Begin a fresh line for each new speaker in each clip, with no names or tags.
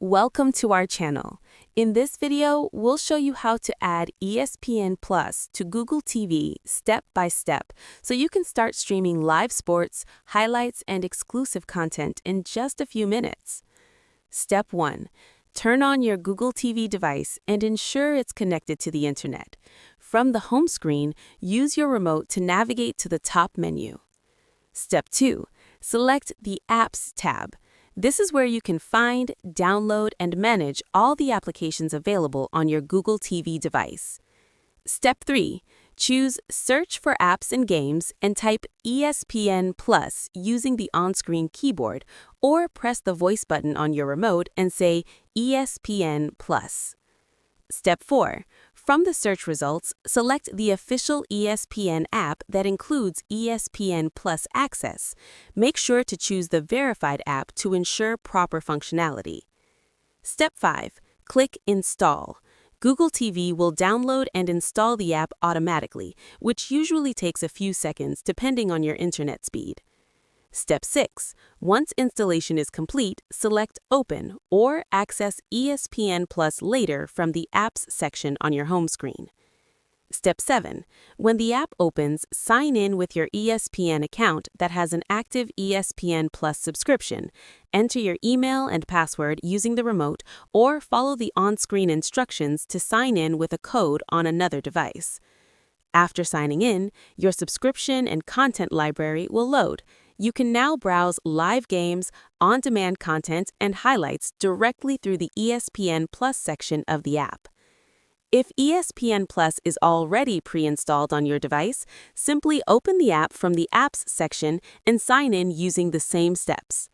Welcome to our channel. In this video, we'll show you how to add ESPN Plus to Google TV step by step so you can start streaming live sports, highlights, and exclusive content in just a few minutes. Step 1. Turn on your Google TV device and ensure it's connected to the internet. From the home screen, use your remote to navigate to the top menu. Step 2. Select the Apps tab. This is where you can find, download, and manage all the applications available on your Google TV device. Step 3. Choose Search for Apps and Games and type ESPN Plus using the on-screen keyboard, or press the voice button on your remote and say ESPN Plus. Step 4. From the search results, select the official ESPN app that includes ESPN Plus access. Make sure to choose the verified app to ensure proper functionality. Step 5. Click Install. Google TV will download and install the app automatically, which usually takes a few seconds depending on your internet speed. Step 6. Once installation is complete, select Open or access ESPN Plus later from the Apps section on your home screen. Step 7. When the app opens, sign in with your ESPN account that has an active ESPN Plus subscription. Enter your email and password using the remote, or follow the on-screen instructions to sign in with a code on another device. After signing in, your subscription and content library will load. You can now browse live games, on-demand content, and highlights directly through the ESPN Plus section of the app. If ESPN Plus is already pre-installed on your device, simply open the app from the Apps section and sign in using the same steps.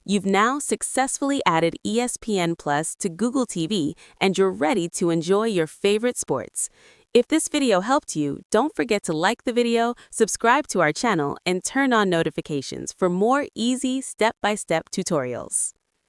You've now successfully added ESPN Plus to Google TV, and you're ready to enjoy your favorite sports. If this video helped you, don't forget to like the video, subscribe to our channel, and turn on notifications for more easy step-by-step tutorials.